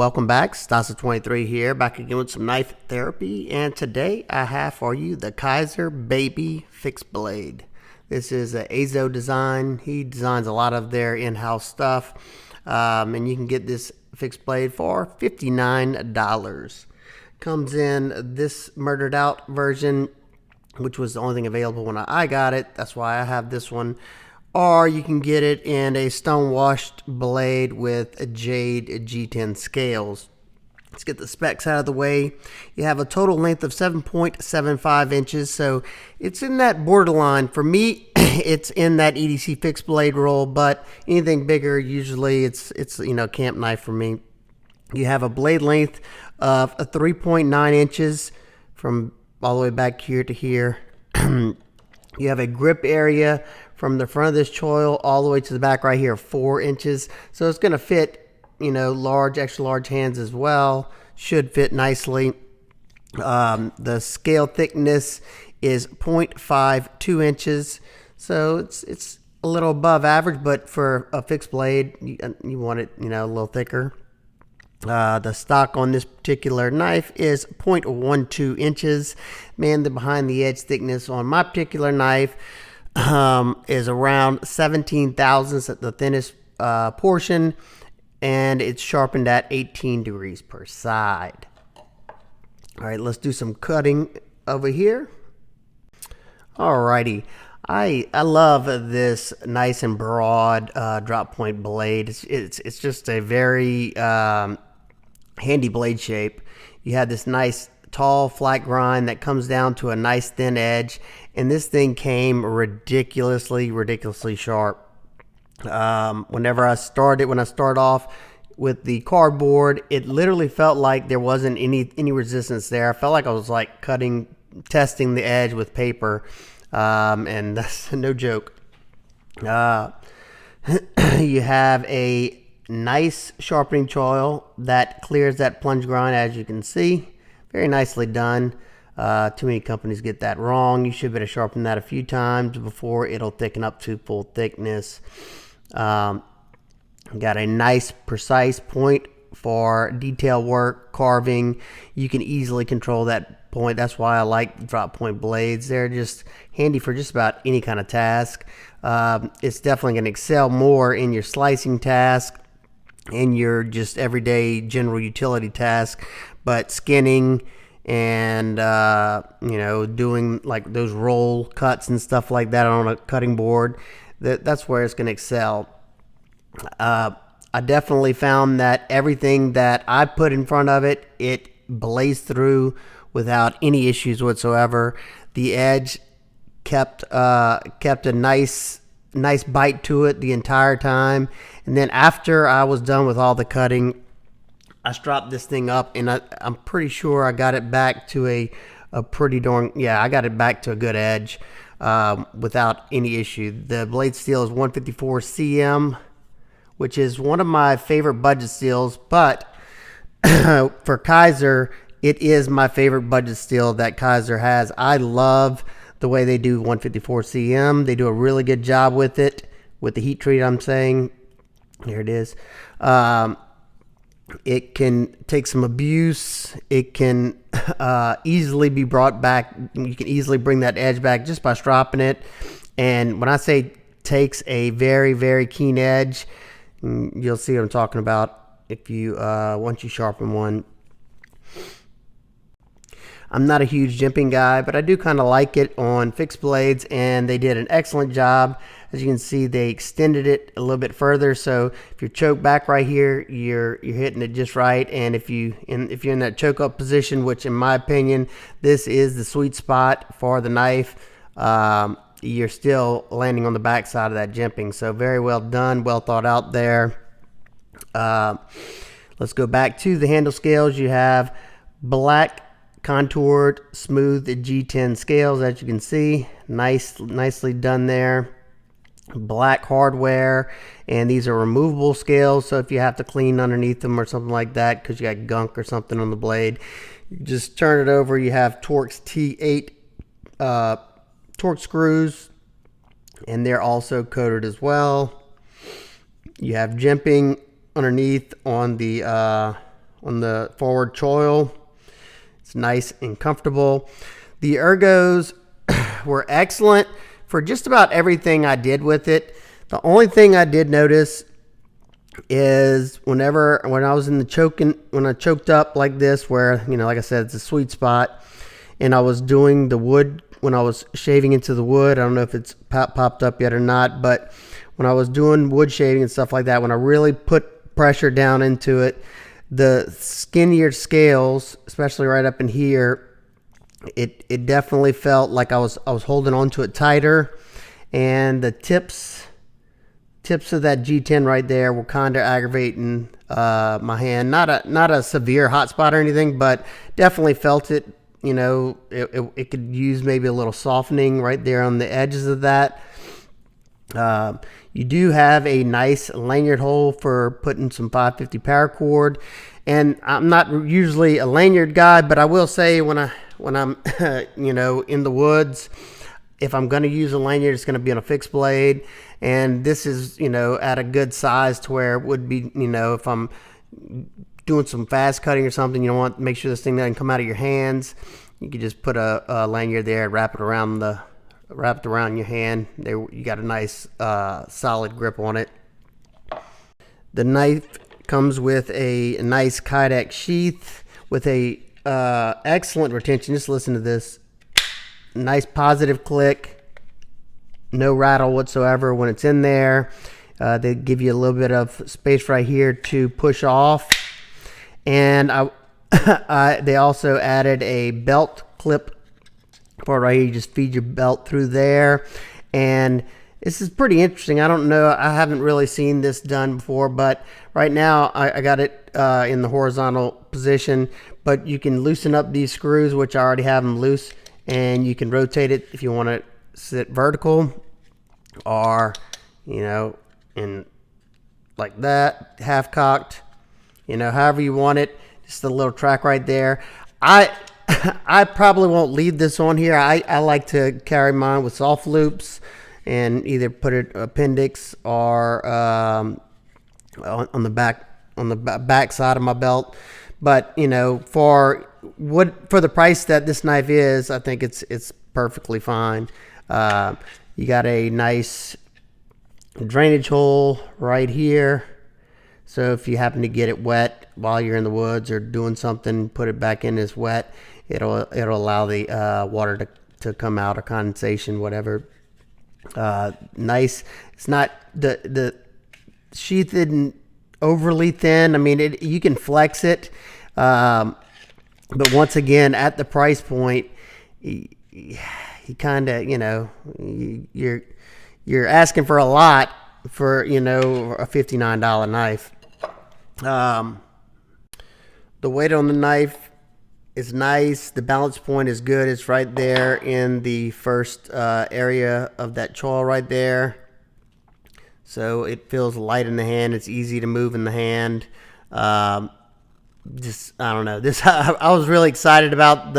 welcome back. Stasa23 here, back again with some knife therapy, and today I have for you the Kizer Baby Fixed Blade. This is an AZO design. He designs a lot of their in-house stuff, and you can get this fixed blade for $59. Comes in this murdered out version, which was the only thing available when I got it. That's why I have this one. Or you can get it in a stone-washed blade with a jade G10 scales. Let's get the specs out of the way. You have a total length of 7.75 inches, so it's in that borderline. For me, it's in that EDC fixed blade roll, but anything bigger, usually it's camp knife for me. You have a blade length of 3.9 inches from all the way back here to here. You have a grip area from the front of this choil all the way to the back right here, 4 inches. So it's going to fit, large, extra large hands as well. Should fit nicely. The scale thickness is 0.52 inches. So it's a little above average, but for a fixed blade, you want it, a little thicker. The stock on this particular knife is 0.12 inches. Man, the behind the edge thickness on my particular knife is around 17 thousandths at the thinnest portion, and it's sharpened at 18 degrees per side. All right, let's do some cutting over here. Alrighty. I love this nice and broad drop point blade. It's just a very handy blade shape. You have this nice tall flat grind that comes down to a nice thin edge, and this thing came ridiculously sharp. Whenever I started off with the cardboard, it literally felt like there wasn't any resistance there. I felt like I was like testing the edge with paper, and that's no joke. You have a nice sharpening choil that clears that plunge grind, as you can see. Very nicely done. Too many companies get that wrong. You should be able to sharpen that a few times before it'll thicken up to full thickness. Got a nice precise point for detail work, carving. You can easily control that point. That's why I like drop point blades. They're just handy for just about any kind of task. It's definitely going to excel more in your slicing task and your just everyday general utility task, but skinning and doing like those roll cuts and stuff like that on a cutting board, that's where it's going to excel. I definitely found that everything that I put in front of it, it blazed through without any issues whatsoever. The edge kept a nice bite to it the entire time. And then after I was done with all the cutting, I stropped this thing up, and I'm pretty sure I got it back to I got it back to a good edge without any issue. The blade steel is 154 cm, which is one of my favorite budget steels, but for Kizer, it is my favorite budget steel that Kizer has. I love the way they do 154 cm. They do a really good job with it, with the heat treat, I'm saying. Here it is. It can take some abuse. It can easily be brought back. You can easily bring that edge back just by stropping it. And when I say takes a very, very keen edge, you'll see what I'm talking about if you once you sharpen one. I'm not a huge jimping guy, but I do kind of like it on fixed blades, and they did an excellent job. As you can see, they extended it a little bit further, so if you're choked back right here, you're hitting it just right. And if you're in that choke up position, which in my opinion, this is the sweet spot for the knife, you're still landing on the back side of that jimping. So very well done, well thought out there. Let's go back to the handle scales. You have black contoured smooth G10 scales, as you can see. Nicely done there. Black hardware, and these are removable scales, so if you have to clean underneath them or something like that because you got gunk or something on the blade, you just turn it over. You have Torx T8 Torx screws, and they're also coated as well. You have jimping underneath on the on the forward choil. It's nice and comfortable. The ergos were excellent for just about everything I did with it. The only thing I did notice is when I was in the when I choked up like this, where, you know, like I said, it's a sweet spot, and I was doing the wood, when I was shaving into the wood, I don't know if it's popped up yet or not, but when I was doing wood shaving and stuff like that, when I really put pressure down into it, the skinnier scales, especially right up in here, it definitely felt like I was holding on to it tighter, and the tips of that G10 right there were kind of aggravating my hand. Not a severe hot spot or anything, but definitely felt it. You know, it could use maybe a little softening right there on the edges of that. You do have a nice lanyard hole for putting some 550 paracord, and I'm not usually a lanyard guy, but I will say when I'm you know, in the woods, if I'm going to use a lanyard, it's going to be on a fixed blade, and this is, you know, at a good size to where it would be, you know, if I'm doing some fast cutting or something, you don't want to make sure this thing doesn't come out of your hands. You could just put a lanyard there, wrap it around your hand. There, you got a nice solid grip on it. The knife comes with a nice Kydex sheath with a excellent retention. Just listen to this. Nice positive click. No rattle whatsoever when it's in there. They give you a little bit of space right here to push off. And they also added a belt clip part right here. You just feed your belt through there. And this is pretty interesting. I don't know. I haven't really seen this done before, but right now I got it in the horizontal position, but you can loosen up these screws, which I already have them loose, and you can rotate it if you want to sit vertical, or, you know, in like that, half cocked, you know, however you want it. Just a little track right there. I probably won't leave this on here. I like to carry mine with soft loops and either put it appendix or on the back side of my belt. But, you know, for the price that this knife is, I think it's perfectly fine. You got a nice drainage hole right here, so if you happen to get it wet while you're in the woods or doing something, put it back in as wet. It'll allow the water to come out, or condensation, whatever. Nice. It's not, the sheath isn't overly thin. I mean, you can flex it, but once again, at the price point, you kind of, you know, you're asking for a lot for, you know, a $59 knife. The weight on the knife is nice. The balance point is good. It's right there in the first area of that choil right there. So it feels light in the hand. It's easy to move in the hand. Just, I don't know. This, I was really excited about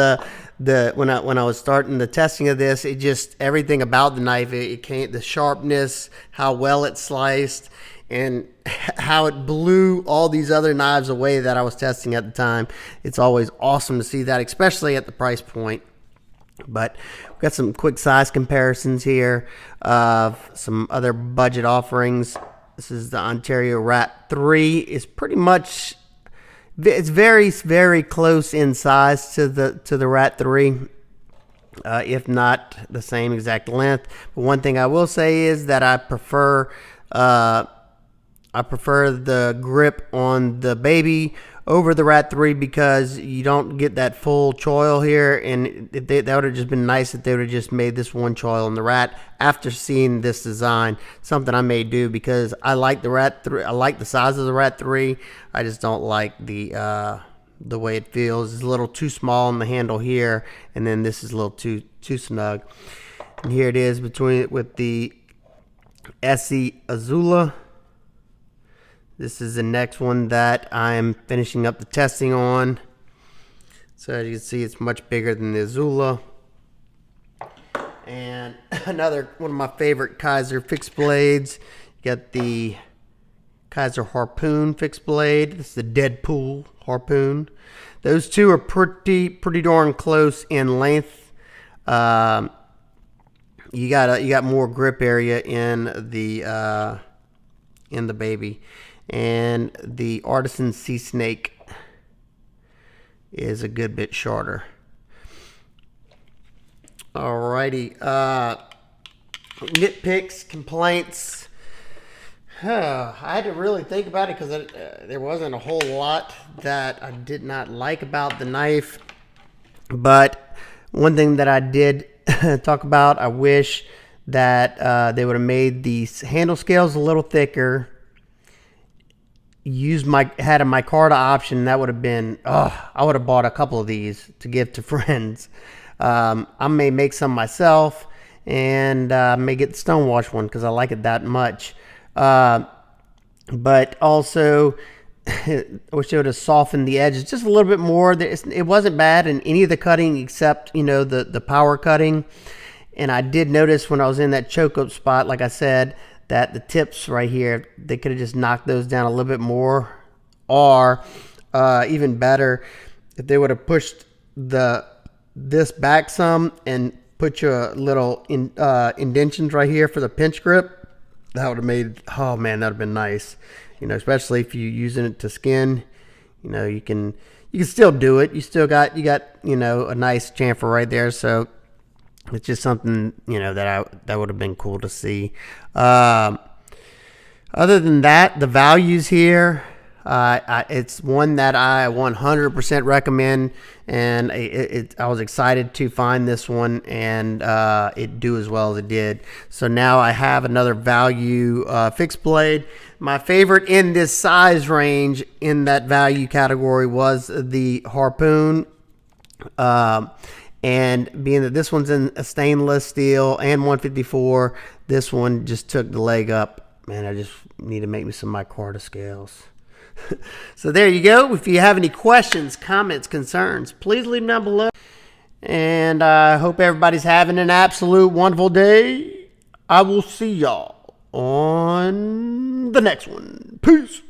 when I was starting the testing of this. It just, everything about the knife, it came, the sharpness, how well it sliced, and how it blew all these other knives away that I was testing at the time. It's always awesome to see that, especially at the price point. But we've got some quick size comparisons here of some other budget offerings. This is the Ontario Rat 3. It's pretty much, it's very, very close in size to the Rat 3, if not the same exact length. But one thing I will say is that I prefer the grip on the baby over the Rat 3, because you don't get that full choil here, and that would have just been nice if they would have just made this one choil on the Rat after seeing this design. Something I may do, because I like the Rat 3. I like the size of the Rat 3. I just don't like the way it feels. It's a little too small on the handle here, and then this is a little too snug. And here it is with the SE Azula. This is the next one that I'm finishing up the testing on. So as you can see, it's much bigger than the Azula. And another one of my favorite Kizer fixed blades. You got the Kizer Harpoon fixed blade. This is the Deadpool Harpoon. Those two are pretty darn close in length. You got more grip area in the baby, and the Artisan Sea Snake is a good bit shorter. Alrighty, nitpicks, complaints. I had to really think about it because there wasn't a whole lot that I did not like about the knife. But one thing that I did talk about, I wish that they would have made these handle scales a little thicker. Had a micarta option. That would have been, I would have bought a couple of these to give to friends. I may make some myself, and may get the Stonewash one because I like it that much. But also, I wish they would have softened the edges just a little bit more. It wasn't bad in any of the cutting except, the power cutting. And I did notice when I was in that choke up spot, like I said, that the tips right here, they could have just knocked those down a little bit more. Or even better, if they would have pushed this back some and put your little indentions right here for the pinch grip. That would have made, oh man, that would have been nice. Especially if you're using it to skin, you can still do it. You got a nice chamfer right there. So it's just something, that would have been cool to see. Other than that, the values here, it's one that I 100% recommend, and I was excited to find this one and it do as well as it did. So now I have another value fixed blade. My favorite in this size range in that value category was the Harpoon. And being that this one's in a stainless steel and 154, this one just took the leg up. Man, I just need to make me some micarta scales. So there you go. If you have any questions, comments, concerns, please leave them down below. And I hope everybody's having an absolute wonderful day. I will see y'all on the next one. Peace.